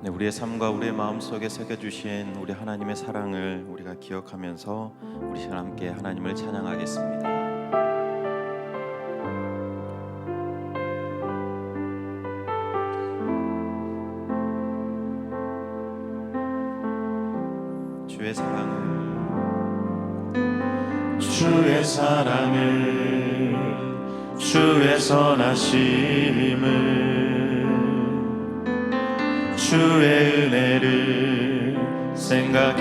네, 우리의 삶과 우리의 마음속에 새겨주신 우리 하나님의 사랑을 우리가 기억하면서 우리 시간 함께 하나님을 찬양하겠습니다. 주의 사랑을 주의 선하심을 주의 은혜를 생각해보라.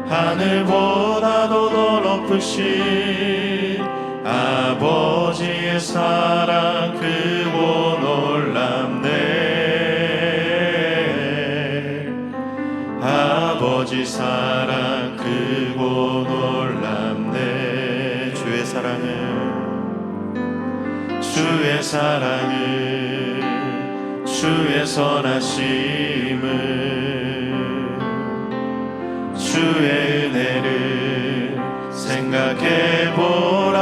하늘보다도 더 높으신 아버지의 사랑 크고 놀랍네. 아버지 사랑 크고 놀랍네. 주의 사랑을 주의 선하심을 주의 은혜를 생각해보라.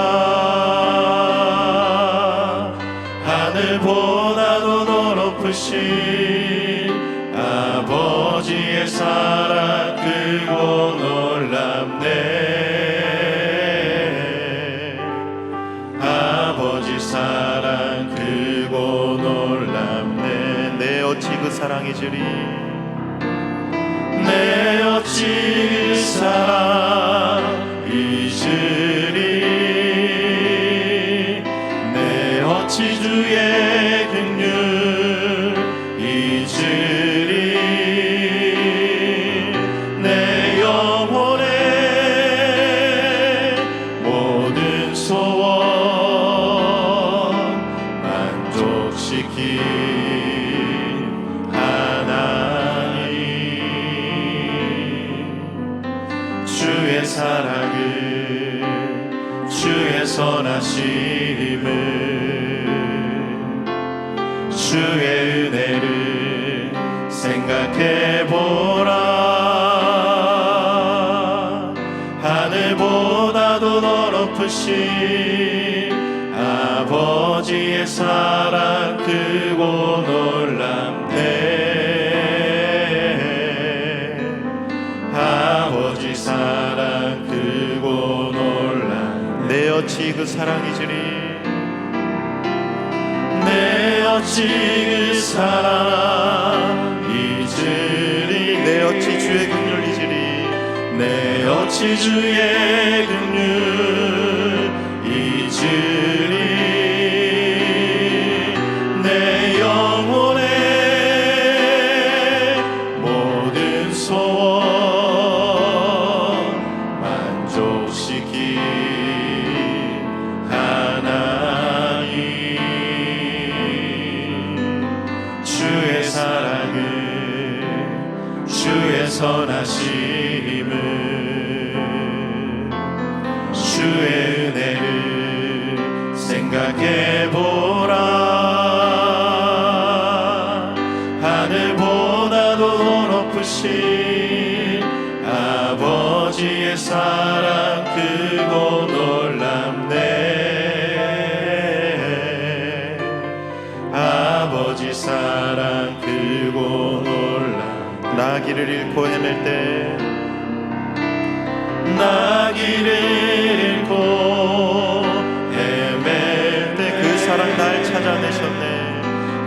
하늘보다도 더 높으신 아버지의 사랑 크고 놀랍네. 아버지 사랑 크고 놀랍네. 내 어찌 그 사랑 잊으리. 내 어찌 그 사랑 잊으리. 내 어찌 주의 긍휼 잊으리. 내 영혼의 모든 소원 만족시킨 하나님. 주의 사랑을 주의 선하심을 주의 은혜를 생각해보라. 하늘보다도 더 높으신 아버지의 사랑 크고 놀랍네. 아버지 사랑 크고 놀랍네. 내 어찌 그 사랑 잊으리. 내 어찌 그 사랑 잊으리. 내 어찌 주의 긍휼 잊으리. 내 어찌 주의 긍휼 잊으리. 내 영혼의 모든 소원 만족시킨 하나님. 주의 사랑을 주의 선하심을 주의 은혜를 생각해보라. 하늘보다도 더 높으신 아버지의 사랑 크고 놀랍네. 아버지 사랑 크고 놀랍네. 나 길을 잃고 헤맬 때, 나 길을 잃고 헤맬 때 그 사랑 날 찾아내셨네.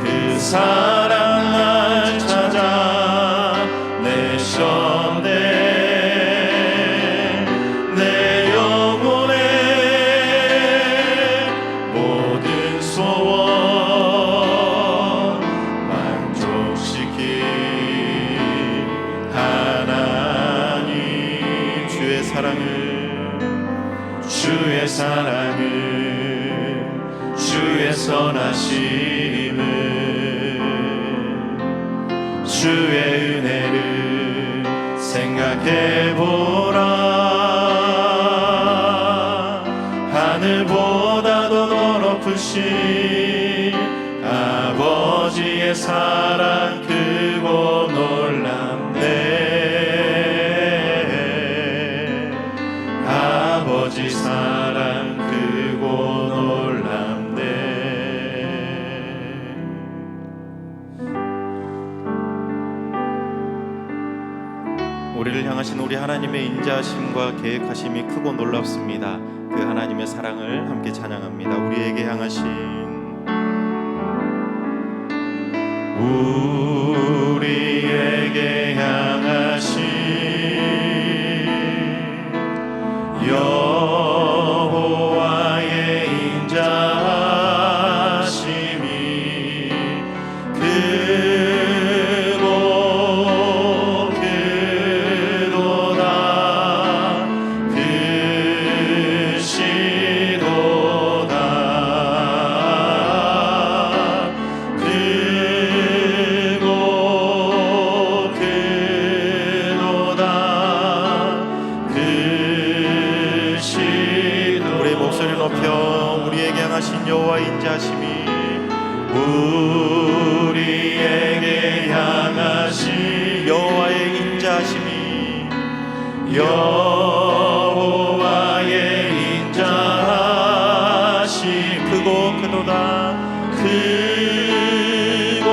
그 사랑 날 찾아내셨네. 내 영혼의 모든 소원 만족시킨 하나님. 주의 사랑을 주의 선하심을 주의 은혜를 생각해보라. 하늘보다도 더 높으신 아버지의 사랑 크고 놀랍네. 아버지 사랑 크고 놀랍네. 향하신 우리 하나님의 인자하심과 계획하심이 크고 놀랍습니다. 그 하나님의 사랑을 함께 찬양합니다. 우리에게 향하신 여호와의 인자하심이 크고 크도다. 크시도다. 크고 크도다. 우리의 목소리 높여 우리에게 향하신 여호와의 인자하심이 우리에게 향하신 여호와의 인자하심이 여호와의 인자하심 크고 크도다. 크고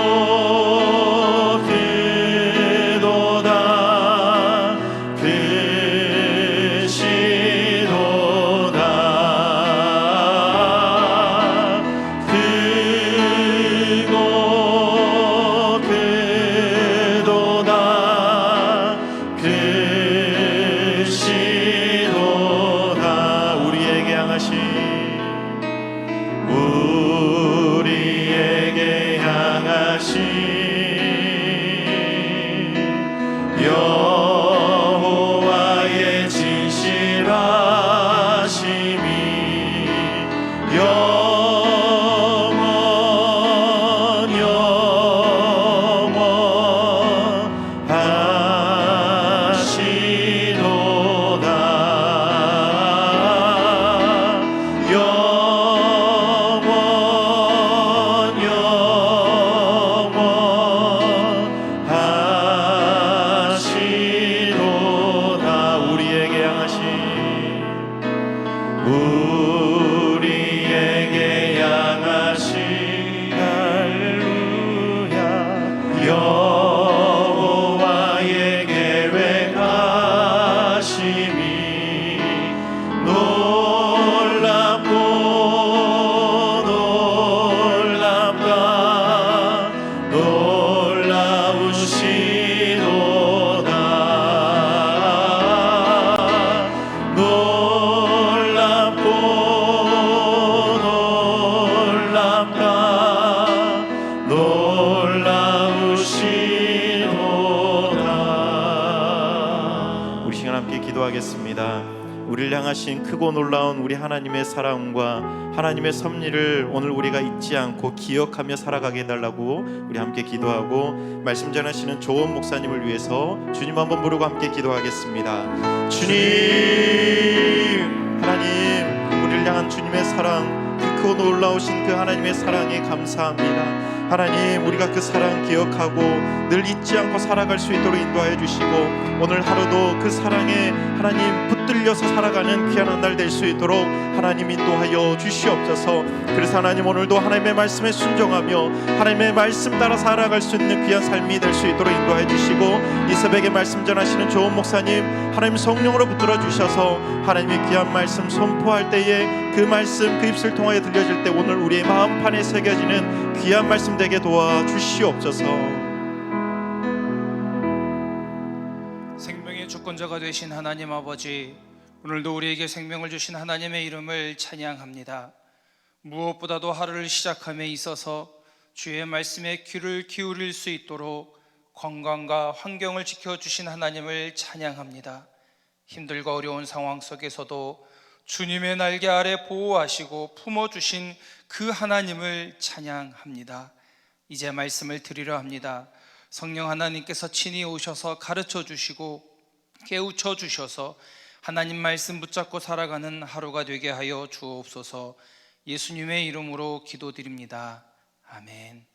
크도다. 크시도다. 크고 크도다. 크시도다. 우리에게 향하신 여호와의 진실하심이 영원 하시도다. 우리에게 향하신 할렐루야. 여호와의 계획하심이 놀랍고 놀랍다. 놀라우시도다. 우리 시간 함께 기도하겠습니다. 우리를 향하신 크고 놀라운 우리 하나님의 사랑과 하나님의 섭리를 오늘 우리가 잊지 않고 기억하며 살아가게 해달라고 우리 함께 기도하고 말씀 전하시는 조원 목사님을 위해서 주님 한번 부르고 함께 기도하겠습니다. 주님, 하나님, 우리를 향한 주님의 사랑, 그 크고 놀라우신 그 하나님의 사랑에 감사합니다. 하나님, 우리가 그 사랑 기억하고 늘 잊지 않고 살아갈 수 있도록 인도하여 주시고 오늘 하루도 그 사랑에 하나님 붙들려서 살아가는 귀한 한 날 될 수 있도록 하나님 인도하여 주시옵소서. 그래서 하나님, 오늘도 하나님의 말씀에 순종하며 하나님의 말씀 따라 살아갈 수 있는 귀한 삶이 될 수 있도록 인도하여 주시고 이 새벽에 말씀 전하시는 조은 목사님, 하나님 성령으로 붙들어 주셔서 하나님의 귀한 말씀 선포할 때에 그 말씀 그 입술 통하여 들려질 때 오늘 우리의 마음판에 새겨지는 귀한 말씀 되게 도와 주시옵소서. 생명의 주권자가 되신 하나님 아버지, 오늘도 우리에게 생명을 주신 하나님의 이름을 찬양합니다. 무엇보다도 하루를 시작함에 있어서 주의 말씀에 귀를 기울일 수 있도록 건강과 환경을 지켜주신 하나님을 찬양합니다. 힘들고 어려운 상황 속에서도 주님의 날개 아래 보호하시고 품어주신 그 하나님을 찬양합니다. 이제 말씀을 드리려 합니다. 성령 하나님께서 친히 오셔서 가르쳐 주시고 깨우쳐 주셔서 하나님 말씀 붙잡고 살아가는 하루가 되게 하여 주옵소서. 예수님의 이름으로 기도드립니다. 아멘.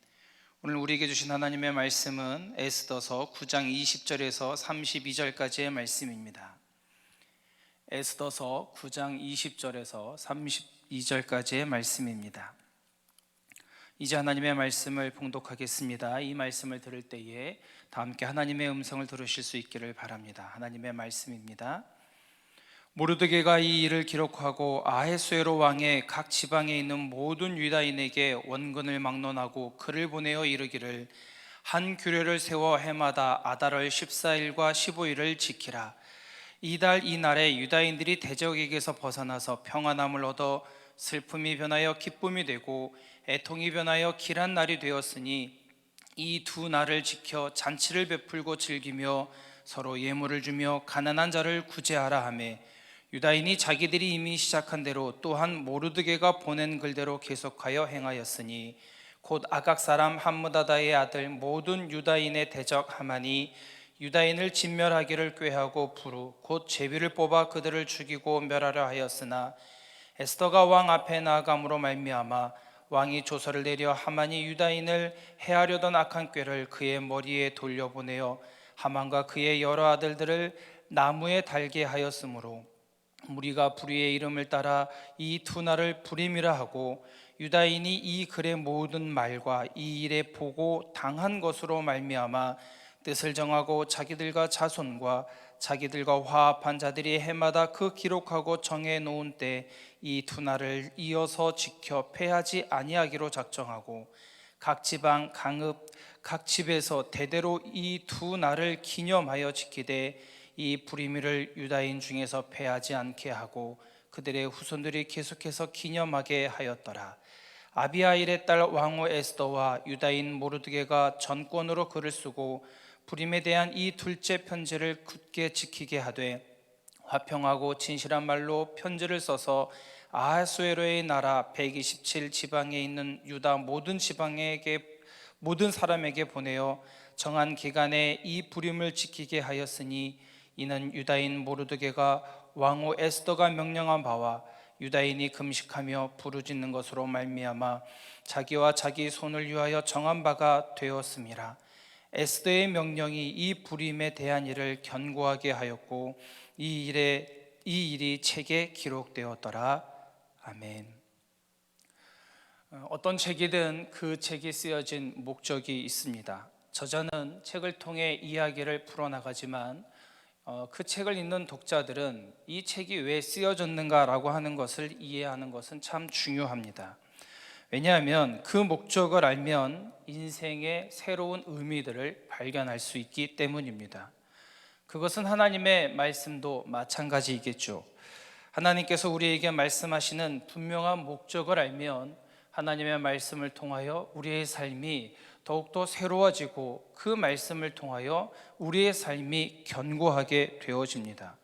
오늘 우리에게 주신 하나님의 말씀은 에스더서 9장 20절에서 32절까지의 말씀입니다. 에스더서 9장 20절에서 32절까지의 말씀입니다. 이제 하나님의 말씀을 봉독하겠습니다. 이 말씀을 들을 때에 다 함께 하나님의 음성을 들으실 수 있기를 바랍니다. 하나님의 말씀입니다. 모르드게가 이 일을 기록하고 아하수에로 왕의 각 지방에 있는 모든 유다인에게 원근을 막론하고 글을 보내어 이르기를, 한 규례를 세워 해마다 아달월 14일과 15일을 지키라. 이달 이날에 유다인들이 대적에게서 벗어나서 평안함을 얻어 슬픔이 변하여 기쁨이 되고 애통이 변하여 길한 날이 되었으니 이 두 날을 지켜 잔치를 베풀고 즐기며 서로 예물을 주며 가난한 자를 구제하라 하매, 유다인이 자기들이 이미 시작한 대로 또한 모르드게가 보낸 글대로 계속하여 행하였으니, 곧 아각 사람 함므다다의 아들 모든 유다인의 대적 하만이 유다인을 진멸하기를 꾀하고 부르 곧 제비를 뽑아 그들을 죽이고 멸하려 하였으나, 에스더가 왕 앞에 나아감으로 말미암아 왕이 조서를 내려 하만이 유다인을 해하려던 악한 꾀를 그의 머리에 돌려보내어 하만과 그의 여러 아들들을 나무에 달게 하였으므로, 무리가 불의의 이름을 따라 이 두 날을 불임이라 하고, 유다인이 이 글의 모든 말과 이 일에 보고 당한 것으로 말미암아 뜻을 정하고 자기들과 자손과 자기들과 화합한 자들이 해마다 그 기록하고 정해 놓은 때 이 두 날을 이어서 지켜 패하지 아니하기로 작정하고, 각 지방 강읍 각 집에서 대대로 이 두 날을 기념하여 지키되 이 불임일을 유다인 중에서 패하지 않게 하고 그들의 후손들이 계속해서 기념하게 하였더라. 아비하일의 딸 왕후 에스더와 유다인 모르드게가 전권으로 글을 쓰고 불임에 대한 이 둘째 편지를 굳게 지키게 하되, 화평하고 진실한 말로 편지를 써서 아하수에로의 나라 127 지방에 있는 유다 모든 사람에게 보내어 정한 기간에 이 불임을 지키게 하였으니, 이는 유다인 모르드게가 왕후 에스더가 명령한 바와 유다인이 금식하며 부르짖는 것으로 말미암아 자기와 자기 손을 위하여 정한 바가 되었음이라. 에스더의 명령이 이 불임에 대한 일을 견고하게 하였고 이 일이 책에 기록되었더라. 아멘. 어떤 책이든 그 책이 쓰여진 목적이 있습니다. 저자는 책을 통해 이야기를 풀어나가지만 그 책을 읽는 독자들은 이 책이 왜 쓰여졌는가라고 하는 것을 이해하는 것은 참 중요합니다. 왜냐하면 그 목적을 알면 인생의 새로운 의미들을 발견할 수 있기 때문입니다. 그것은 하나님의 말씀도 마찬가지이겠죠. 하나님께서 우리에게 말씀하시는 분명한 목적을 알면 하나님의 말씀을 통하여 우리의 삶이 더욱더 새로워지고 그 말씀을 통하여 우리의 삶이 견고하게 되어집니다.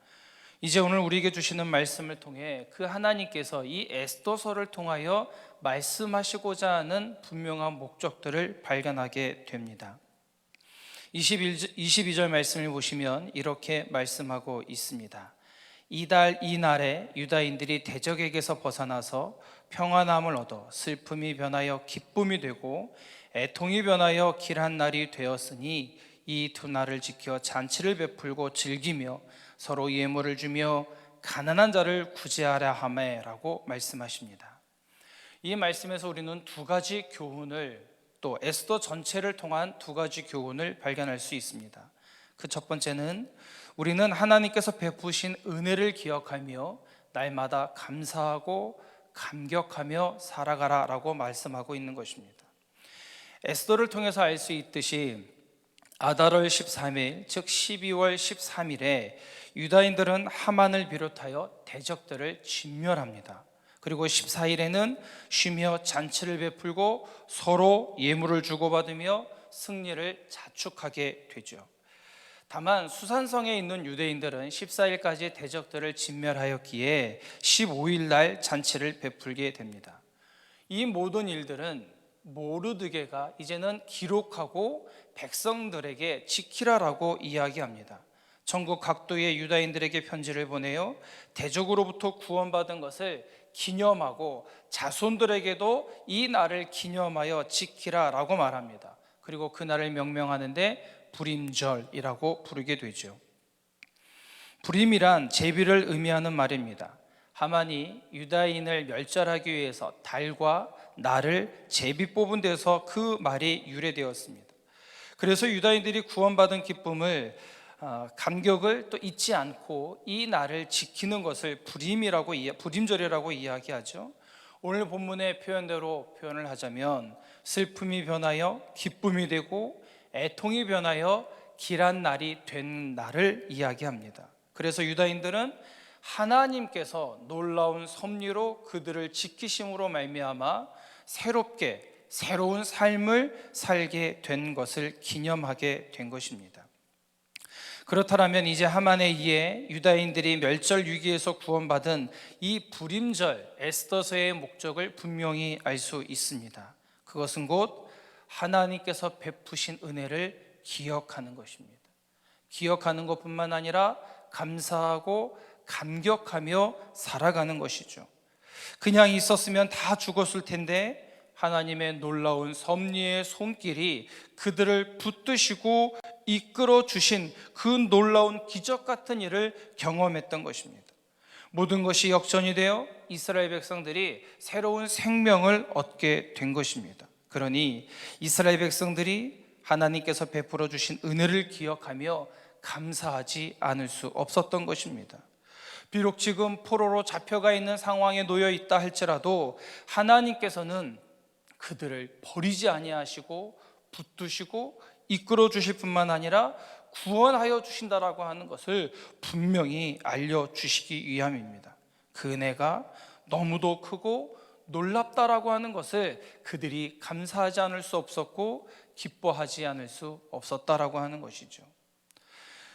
이제 오늘 우리에게 주시는 말씀을 통해 그 하나님께서 이 에스더서를 통하여 말씀하시고자 하는 분명한 목적들을 발견하게 됩니다. 22절 말씀을 보시면 이렇게 말씀하고 있습니다. 이달 이날에 유다인들이 대적에게서 벗어나서 평안함을 얻어 슬픔이 변하여 기쁨이 되고 애통이 변하여 길한 날이 되었으니 이 두 날을 지켜 잔치를 베풀고 즐기며 서로 예물을 주며 가난한 자를 구제하라 하매라고 말씀하십니다. 이 말씀에서 우리는 두 가지 교훈을, 또 에스더 전체를 통한 두 가지 교훈을 발견할 수 있습니다. 그 첫 번째는 우리는 하나님께서 베푸신 은혜를 기억하며 날마다 감사하고 감격하며 살아가라라고 말씀하고 있는 것입니다. 에스더를 통해서 알 수 있듯이 아달월 13일 즉 12월 13일에 유다인들은 하만을 비롯하여 대적들을 진멸합니다. 그리고 14일에는 쉬며 잔치를 베풀고 서로 예물을 주고받으며 승리를 자축하게 되죠. 다만 수산성에 있는 유대인들은 14일까지 대적들을 진멸하였기에 15일 날 잔치를 베풀게 됩니다. 이 모든 일들은 모르드게가 이제는 기록하고 백성들에게 지키라라고 이야기합니다. 전국 각도의 유다인들에게 편지를 보내요 대적으로부터 구원받은 것을 기념하고 자손들에게도 이 날을 기념하여 지키라라고 말합니다. 그리고 그 날을 명명하는데 불임절이라고 부르게 되죠. 불임이란 제비를 의미하는 말입니다. 하만이 유다인을 멸절하기 위해서 달과 날을 제비 뽑은 데서 그 말이 유래되었습니다. 그래서 유다인들이 구원받은 기쁨을 감격을 또 잊지 않고 이 날을 지키는 것을 부림절이라고 이야기하죠. 오늘 본문의 표현대로 표현을 하자면 슬픔이 변하여 기쁨이 되고 애통이 변하여 길한 날이 된 날을 이야기합니다. 그래서 유다인들은 하나님께서 놀라운 섭리로 그들을 지키심으로 말미암아 새로운 삶을 살게 된 것을 기념하게 된 것입니다. 그렇다면 이제 하만에 의해 유다인들이 멸절 위기에서 구원받은 이 부림절 에스더서의 목적을 분명히 알 수 있습니다. 그것은 곧 하나님께서 베푸신 은혜를 기억하는 것입니다. 기억하는 것뿐만 아니라 감사하고 감격하며 살아가는 것이죠. 그냥 있었으면 다 죽었을 텐데 하나님의 놀라운 섭리의 손길이 그들을 붙드시고 이끌어 주신 그 놀라운 기적 같은 일을 경험했던 것입니다. 모든 것이 역전이 되어 이스라엘 백성들이 새로운 생명을 얻게 된 것입니다. 그러니 이스라엘 백성들이 하나님께서 베풀어 주신 은혜를 기억하며 감사하지 않을 수 없었던 것입니다. 비록 지금 포로로 잡혀가 있는 상황에 놓여 있다 할지라도 하나님께서는 그들을 버리지 아니하시고 붙드시고 이끌어 주실 뿐만 아니라 구원하여 주신다라고 하는 것을 분명히 알려주시기 위함입니다. 그 은혜가 너무도 크고 놀랍다라고 하는 것을 그들이 감사하지 않을 수 없었고 기뻐하지 않을 수 없었다라고 하는 것이죠.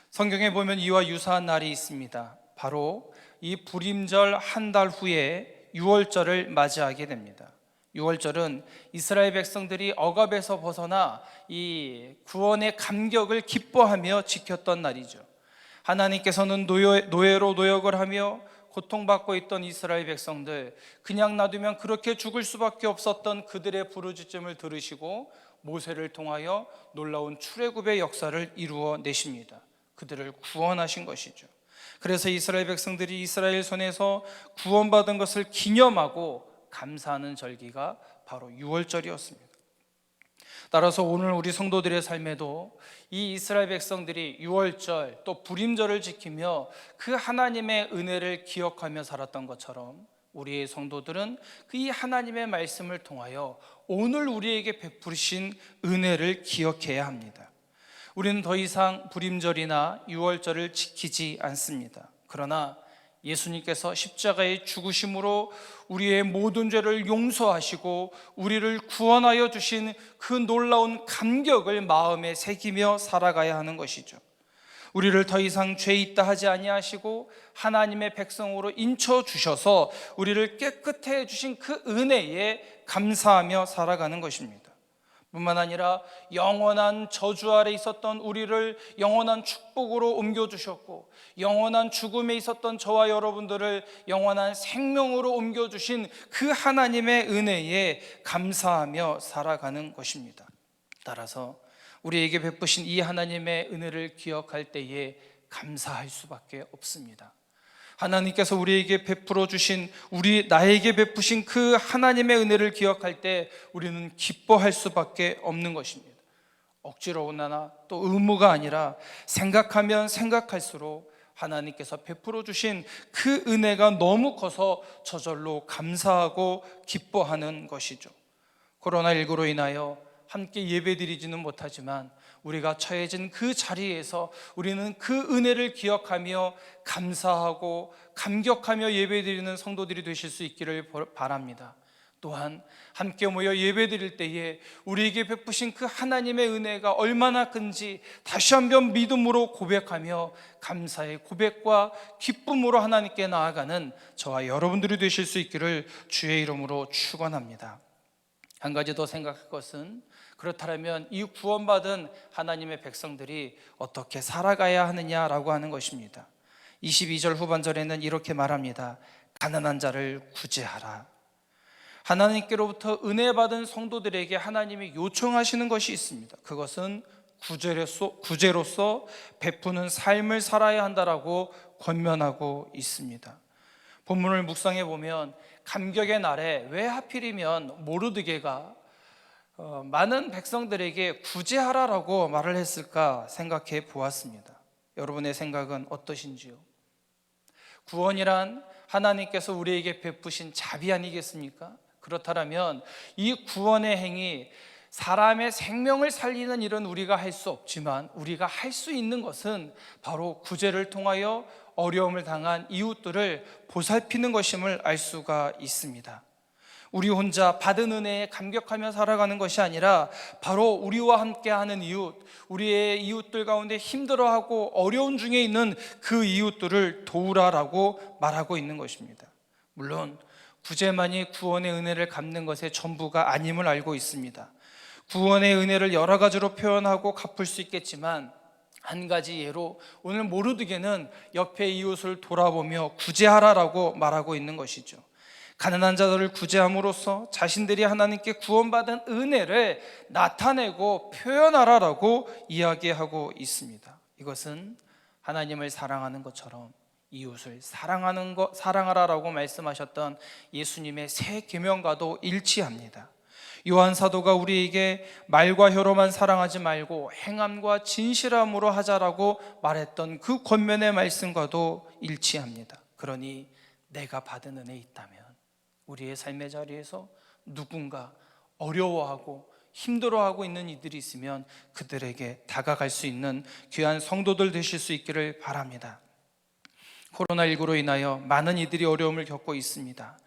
성경에 보면 이와 유사한 날이 있습니다. 바로 이 부림절 한 달 후에 유월절을 맞이하게 됩니다. 유월절은 이스라엘 백성들이 억압에서 벗어나 이 구원의 감격을 기뻐하며 지켰던 날이죠. 하나님께서는 노예로 노역을 하며 고통받고 있던 이스라엘 백성들, 그냥 놔두면 그렇게 죽을 수밖에 없었던 그들의 부르짖음을 들으시고 모세를 통하여 놀라운 출애굽의 역사를 이루어 내십니다. 그들을 구원하신 것이죠. 그래서 이스라엘 백성들이 이스라엘 손에서 구원받은 것을 기념하고 감사하는 절기가 바로 유월절이었습니다. 따라서 오늘 우리 성도들의 삶에도 이 이스라엘 백성들이 유월절 또 부림절을 지키며 그 하나님의 은혜를 기억하며 살았던 것처럼 우리의 성도들은 이 하나님의 말씀을 통하여 오늘 우리에게 베푸신 은혜를 기억해야 합니다. 우리는 더 이상 부림절이나 유월절을 지키지 않습니다. 그러나 예수님께서 십자가의 죽으심으로 우리의 모든 죄를 용서하시고 우리를 구원하여 주신 그 놀라운 감격을 마음에 새기며 살아가야 하는 것이죠. 우리를 더 이상 죄 있다 하지 아니하시고 하나님의 백성으로 인쳐 주셔서 우리를 깨끗해 주신 그 은혜에 감사하며 살아가는 것입니다. 뿐만 아니라 영원한 저주 아래 있었던 우리를 영원한 축복으로 옮겨주셨고 영원한 죽음에 있었던 저와 여러분들을 영원한 생명으로 옮겨주신 그 하나님의 은혜에 감사하며 살아가는 것입니다. 따라서 우리에게 베푸신 이 하나님의 은혜를 기억할 때에 감사할 수밖에 없습니다. 하나님께서 우리에게 베풀어 주신 나에게 베푸신 그 하나님의 은혜를 기억할 때 우리는 기뻐할 수밖에 없는 것입니다. 억지로나 또 의무가 아니라 생각하면 생각할수록 하나님께서 베풀어 주신 그 은혜가 너무 커서 저절로 감사하고 기뻐하는 것이죠. 코로나19로 인하여 함께 예배드리지는 못하지만 우리가 처해진 그 자리에서 우리는 그 은혜를 기억하며 감사하고 감격하며 예배드리는 성도들이 되실 수 있기를 바랍니다. 또한 함께 모여 예배드릴 때에 우리에게 베푸신 그 하나님의 은혜가 얼마나 큰지 다시 한번 믿음으로 고백하며 감사의 고백과 기쁨으로 하나님께 나아가는 저와 여러분들이 되실 수 있기를 주의 이름으로 축원합니다. 한 가지 더 생각할 것은 그렇다면 이 구원받은 하나님의 백성들이 어떻게 살아가야 하느냐라고 하는 것입니다. 22절 후반절에는 이렇게 말합니다. 가난한 자를 구제하라. 하나님께로부터 은혜 받은 성도들에게 하나님이 요청하시는 것이 있습니다. 그것은 구제로서 베푸는 삶을 살아야 한다라고 권면하고 있습니다. 본문을 묵상해 보면 감격의 날에 왜 하필이면 모르드게가 많은 백성들에게 구제하라라고 말을 했을까 생각해 보았습니다. 여러분의 생각은 어떠신지요? 구원이란 하나님께서 우리에게 베푸신 자비 아니겠습니까? 그렇다면 이 구원의 행위, 사람의 생명을 살리는 일은 우리가 할 수 없지만 우리가 할 수 있는 것은 바로 구제를 통하여 어려움을 당한 이웃들을 보살피는 것임을 알 수가 있습니다. 우리 혼자 받은 은혜에 감격하며 살아가는 것이 아니라 바로 우리와 함께하는 이웃, 우리의 이웃들 가운데 힘들어하고 어려운 중에 있는 그 이웃들을 도우라라고 말하고 있는 것입니다. 물론 구제만이 구원의 은혜를 갚는 것의 전부가 아님을 알고 있습니다. 구원의 은혜를 여러 가지로 표현하고 갚을 수 있겠지만 한 가지 예로 오늘 모르드게는 옆에 이웃을 돌아보며 구제하라라고 말하고 있는 것이죠. 가난한 자들을 구제함으로써 자신들이 하나님께 구원받은 은혜를 나타내고 표현하라라고 이야기하고 있습니다. 이것은 하나님을 사랑하는 것처럼 이웃을 사랑하라라고 말씀하셨던 예수님의 새 계명과도 일치합니다. 요한 사도가 우리에게 말과 혀로만 사랑하지 말고 행함과 진실함으로 하자라고 말했던 그 권면의 말씀과도 일치합니다. 그러니 내가 받은 은혜 있다면 우리의 삶의 자리에서 누군가 어려워하고 힘들어하고 있는 이들이 있으면 그들에게 다가갈 수 있는 귀한 성도들 되실 수 있기를 바랍니다. 코로나19로 인하여 많은 이들이 어려움을 겪고 있습니다.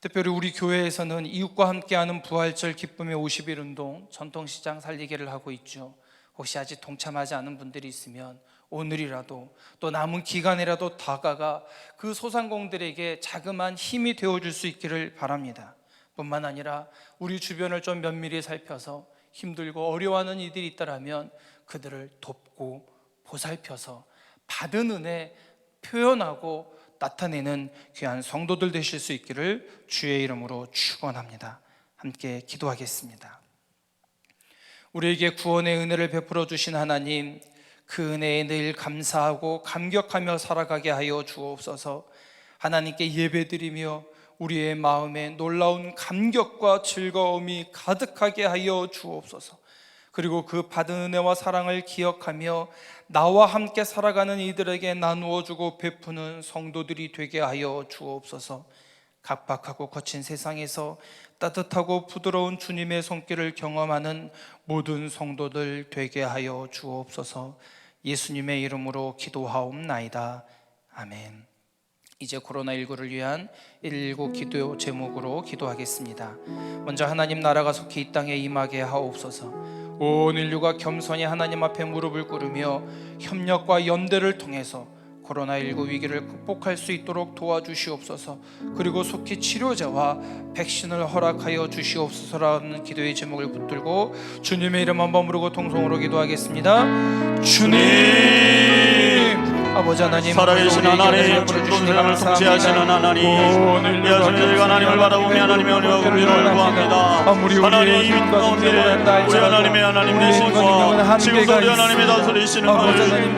특별히 우리 교회에서는 이웃과 함께하는 부활절 기쁨의 50일 운동 전통시장 살리기를 하고 있죠. 혹시 아직 동참하지 않은 분들이 있으면 오늘이라도 또 남은 기간이라도 다가가 그 소상공들에게 자그마한 힘이 되어줄 수 있기를 바랍니다. 뿐만 아니라 우리 주변을 좀 면밀히 살펴서 힘들고 어려워하는 이들이 있다면 그들을 돕고 보살펴서 받은 은혜 표현하고 나타내는 귀한 성도들 되실 수 있기를 주의 이름으로 축원합니다. 함께 기도하겠습니다. 우리에게 구원의 은혜를 베풀어 주신 하나님, 그 은혜에 늘 감사하고 감격하며 살아가게 하여 주옵소서. 하나님께 예배드리며 우리의 마음에 놀라운 감격과 즐거움이 가득하게 하여 주옵소서. 그리고 그 받은 은혜와 사랑을 기억하며 나와 함께 살아가는 이들에게 나누어 주고 베푸는 성도들이 되게 하여 주옵소서. 각박하고 거친 세상에서 따뜻하고 부드러운 주님의 손길을 경험하는 모든 성도들 되게 하여 주옵소서. 예수님의 이름으로 기도하옵나이다. 아멘. 이제 코로나19를 위한 119 기도 제목으로 기도하겠습니다. 먼저 하나님 나라가 속히 이 땅에 임하게 하옵소서. 온 인류가 겸손히 하나님 앞에 무릎을 꿇으며 협력과 연대를 통해서 코로나19 위기를 극복할 수 있도록 도와주시옵소서. 그리고 속히 치료제와 백신을 허락하여 주시옵소서라는 기도의 제목을 붙들고 주님의 이름 한번 부르고 통성으로 기도하겠습니다. 주님, 아버지 하나님, 살아계신 하나님, 전 세상을 통치하시는 하나님, 이 아침에 저희가 하나님을 바라보며 하나님의 은혜와 긍휼을 구합니다. 하나님 이 가운데 우리 하나님의 하나님 되심과 지금도 우리 하나님의 다스리시는 걸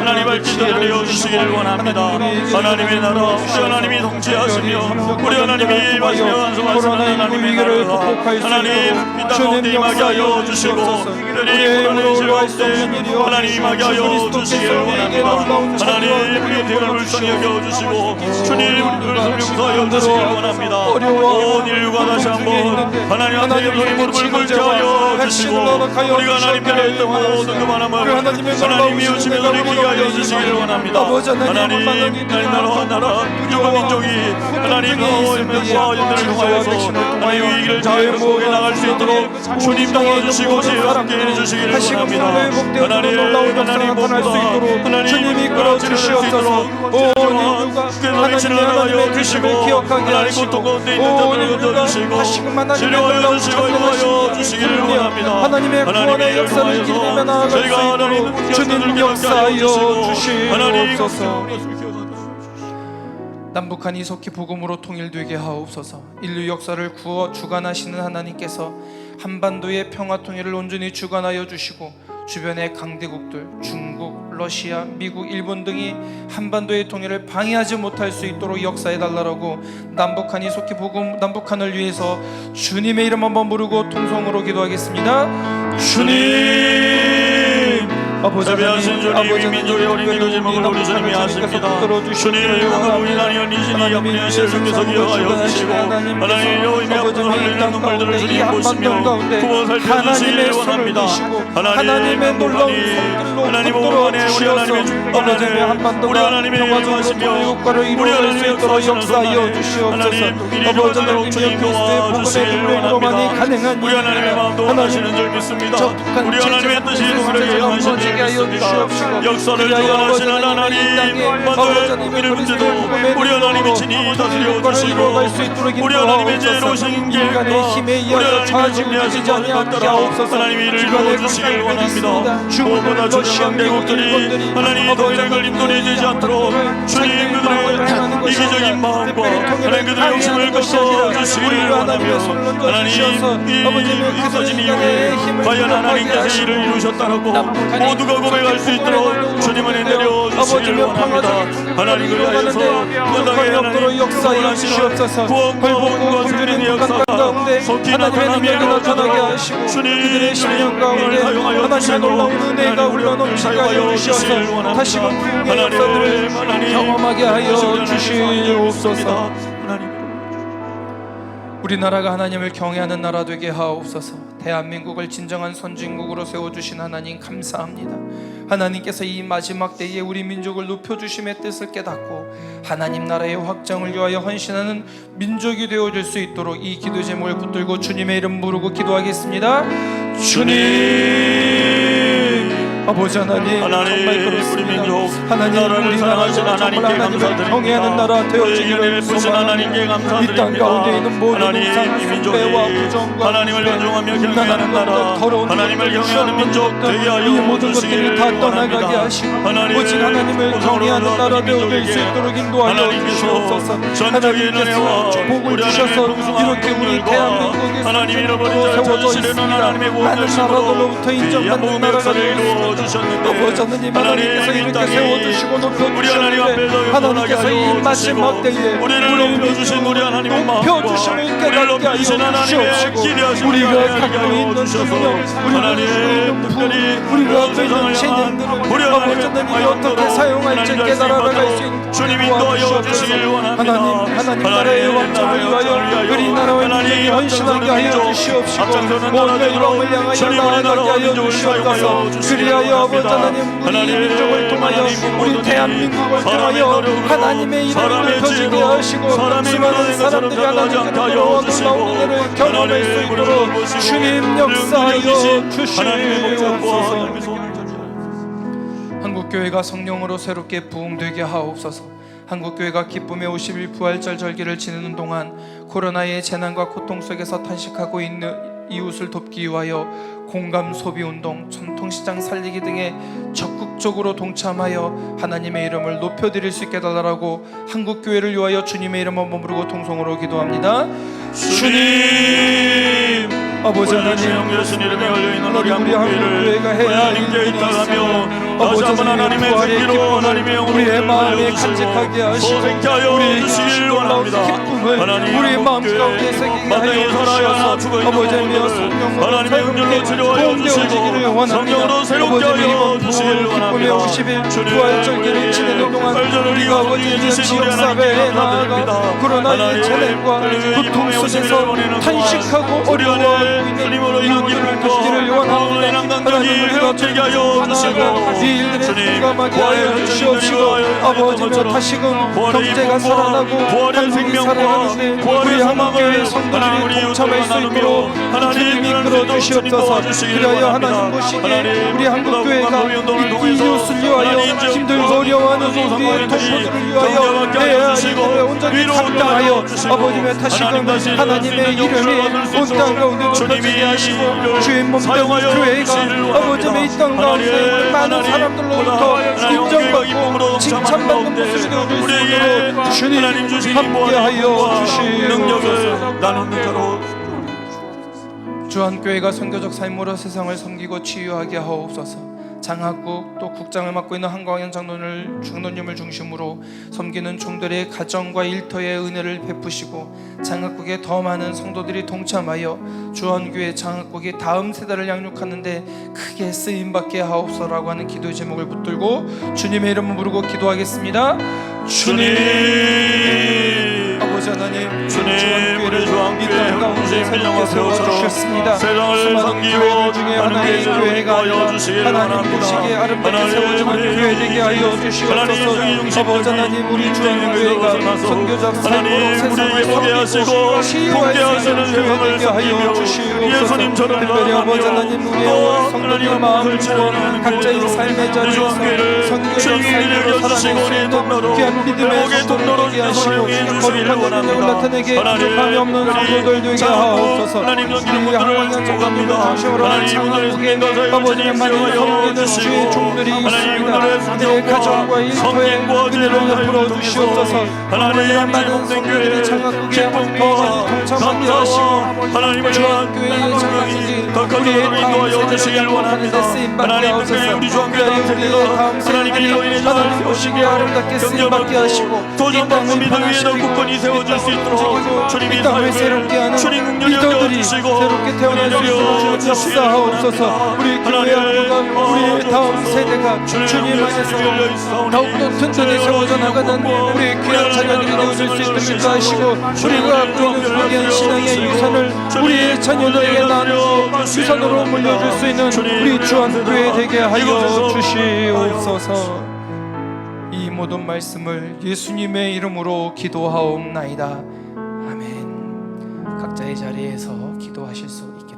하나님 밝히 드러내어 주시기를 원합니다. 하나님의 나라, 우리 하나님이 통치하시며 우리 하나님이 일하시며 완성하시는 하나님의 나라, 하나님 이 땅 가운데 임하게 하여 주시고 우리의 불안의 가운데 하나님 임하게 하여 주시기를 원합니다. 하나님 우리의 대화를 불쌍히 여겨주시고 주님 우리를 성령사하여 주시길 원합니다. 온 인류가 다시 한번 하나님 앞에 우리 무릎을 꿇게 하여 주시고 우리가 하나님께 했던 모든 그 바람을 하나님이 오시며 돌이키게 하여 주시길 원합니다. 하나님 나라와 나라 민족과 민족이 하나님과 연대를 통하여서 하나님 위기를 잘 극복해 나갈 수 있도록 주님 도와주시고 지혜와 함께 해주시기를 원합니다. 하나님 무엇보다 하나님 이끌어 주시옵소서. 온 인류가 하나님의 나라의 뜻을 기억하게 하시고 온 인류가 다시금 하나님의 놀라운 참여하여 주시기를 원합니다. 하나님의 구원의 역사를 기대며 나아갈 수 있도록 주님 역사하여 주시옵소서. 남북한이 속히 복음으로 통일되게 하옵소서. 인류 역사를 주관하시는 하나님께서 한반도의 평화 통일을 온전히 주관하여 주시고 주변의 강대국들 중국, 러시아, 미국, 일본 등이 한반도의 통일을 방해하지 못할 수 있도록 역사해달라고 남북한이 속히 남북한을 위해서 주님의 이름 한번 부르고 통성으로 기도하겠습니다. 주님, 아버지 자비하신 주님, 민족의 어린 기도 제목을 우리 주님이 아십니다. 주님, 우리 나니온 이신이 아버지의 세상에서 기억하여 주시고 하나님 여호와의 아버지 하늘의 눈물들을 주님 보시며 부어 살펴주시길 원합니다. 하나님의 놀라운 손길로 하나님 오만에 우리 하나님의 축복을 우리 하나님의 영광하시며 우리 하나님의 역사하여 주시옵소서. 아버지 하나님 주님 도와주시길 원합니다. 우리 하나님의 마음도 원하시는 줄 믿습니다. 우리 하나님의 뜻이 우리에게 영하신 줄 믿습니다. 역사를 주관하시는 하나님, 만물의 국민을 문제도 우리 하나님이 친히 다스려 주시고 우리 하나님의 지혜로우신 길과 우리 하나님의 준비하신 것을 따라 하나님이 이를 이루어주시길 원합니다. 무엇보다 중요한 대국들이 하나님 독일의 걸림돌이 되지 않도록 주님 그들의 이기적인 마음과 하나님 그들의 욕심을 꺾어주시길 원하며 하나님 이 있어진 이후에 과연 하나님께서 이를 이루셨다라고 모두가 고백할 수 있도록 주님은 내려주시길 원합니다. 하나님 그리하여서 구원당에 하나님 역사하여 주시옵소서. 구원과 주님의 역사가 속히 나타나며 나타나게 하시고 그들의 심령 가운데 하나님의 놀라운 은혜가 흘러넘치게 하여 주셔서 다시금 부흥의 역사들을 경험하게 하여 주시옵소서. 우리나라가 하나님을 경외하는 나라 되게 하옵소서. 대한민국을 진정한 선진국으로 세워주신 하나님 감사합니다. 하나님께서 이 마지막 때에 우리 민족을 높여주심의 뜻을 깨닫고 하나님 나라의 확장을 위하여 헌신하는 민족이 되어줄 수 있도록 이 기도 제목을 붙들고 주님의 이름 부르고 기도하겠습니다. 주님, 아버지 하나님, 정말 그렇습니다. 하나님, 우리 나라가 정말 하나님을 경외하는 나라 되어지기를 소망합니다. 이 땅 가운데 있는 모든 우상, 숭배와 부정과 하나님을 존중하며 경외하는 나라, 하나님을 경외하는 민족 되게 하여 이 모든 것들이 다 떠나가게 하시고 오직 하나님을 경외하는 나라 되어질 수 있도록 인도하여 주시옵소서. 하나님께서 복을 주셔서 이렇게 우리 대한민국에서 세워져 있습니다. 하늘 나라들로부터 인정받는 나라가 되었습니다. 아버지 하나님, 하나님께서 이렇게 세워주시고 높여주셨는데 하나님께서 이 마지막 때에 우리를 높여주심을 깨닫게 하여 주시옵시고 우리가 갖고 있는 능력, 우리가 갖고 있는 재능들을 아버지 하나님이 어떻게 사용할지 깨달아갈 수 있는 도와주시옵소서. 하나님 나라의 왕정을 위하여 우리나라와 민족이 헌신하게 하여 주시옵시고 온 열방을 향하여 나아가게 하여 주시옵소서. 그리하여 아버지 하나님, 우리 민족을 통하여 우리 대한민국을 통하여 하나님의 이름을 높여지게 하시고 수많은 사람들이 하나님께 놀라운 은혜를 경험할 수 있도록 주님 역사하여 주시옵소서. 한국교회가 성령으로 새롭게 부흥되게 하옵소서. 한국교회가 기쁨의 50일 부활절 절기를 지내는 동안 코로나의 재난과 고통 속에서 탄식하고 있는 이웃을 돕기 위하여 공감 소비운동, 전통시장 살리기 등에 적극적으로 동참하여 하나님의 이름을 높여드릴 수 있게 해달라고 한국교회를 위하여 주님의 이름 한번 부르고 통성으로 기도합니다. 주님, 아버지 하나님, 우리 한국교회가 해야 할 일들이 있으며 아버지 하나님의 부활의 기쁨을 우리의 마음에 간직하게 하시고 우리의 놀라운 기쁨을 우리의 마음 가운데 새기게 하여 주시옵소서. 아버지 하나님, 성령으로 새롭게 도움되어지기를 원합니다. 아버지 이번 기쁨의 50일 부활절기를 지내는 동안 우리가 아버지 이 지역사회에 나아가 코로나의 재난과 고통 속에서 탄식하고 어려워하고 있는 이웃들을 돕기를 원합니다. 하나님, 우리가 하나가 이 일들에 공감하게 하여 주시옵시고 아버지며 다시금 경제가 살아나고 한국이 살아나는데 우리 한국교회 성도들이 동참할 수 있도록 주님이 이끌어 주시옵소서. 그리하여 하나님 보시기에 우리 한국교회가 이웃을 위하여 힘들고 어려워하는 우리의 동포들을 위하여 해야 할 일들을 온전히 감당하여 아버지며 다시금 하나님의 이름이 온 땅 가운데 높여지게 하시고 주의 몸된 교회가 아버지며 이 땅 가운데 많은 사람들로부터 인정받고 칭찬받는 모습이 되어질 수 있도록 주님 함께하여 주시옵소서. 주한교회가 선교적 삶으로 세상을 섬기고 치유하게 하옵소서. 장학국 또 국장을 맡고 있는 한광현 장로님을 중심으로 섬기는 종들의 가정과 일터에 은혜를 베푸시고 장학국에 더 많은 성도들이 동참하여 주원교회 장학국이 다음 세대를 양육하는데 크게 쓰임받게 하옵소서라고 하는 기도 제목을 붙들고 주님의 이름을 부르고 기도하겠습니다. 주님, 아버지 하나님, 주님, 우리 주한교회 형제 민영화 세워주셨습니다. 세상을 섬기고 중에 하나님 하나의 교회가 아니라 주시기 하나님 보시기에 아름답게 세워지는 교회 되게 하여 주시옵소서. 아버지 하나님, 우리 주한교회가 선교적 삶으로 세상을 섬기고 치유할 수 있는 교회 되게 하여 주시옵소서. 특별히 아버지 하나님, 우리의 성도님의 마음을 주어 각자의 삶의 자리에서 선교적 삶으로 살아낼 수 있는 귀한 믿음의 성도를 되게 하시고 거룩한 능력을 나타내게 부족함이 없는 성도들 되게 하옵소서. 우리 한광현 장로님을 중심으로 한 장학국에 아버지의 많은 섬기는 주의 종들이 있습니다. 내 가정과 일터에 은혜를 베풀어 주시옵소서. 하나님, 많은 성도들이 장학국에 동참하게 하시고 주한교회의 장학국이 우리의 다음 세대를 양육하는 데 쓰임받게 하옵소서. 우리의 다음 세대들이 하나님 보시기에 아름답게 쓰임받게 하시고 이 땅을 변화시키고 세워줄 수 있도록 주님이 이 땅을 새롭게 하는 리더들이 새롭게 태어날 수 있도록 주님 역사하옵소서. 우리 교회 안보다 우리의 다음 세대가 주님 안에서 더욱더 튼튼히 세워져 나가는 우리 귀한 자녀들이 되어줄 수 있도록 인도하시고 우리가 갖고 있는 귀한 신앙의 유산을 우리의 자녀들에게 나누고 유산으로 물려줄 수 있는 우리 주한교회 되게 하여 주시옵소서. 이 모든 말씀을 예수님의 이름으로 기도하옵나이다. 아멘. 각자의 자리에서 기도하실 수 있게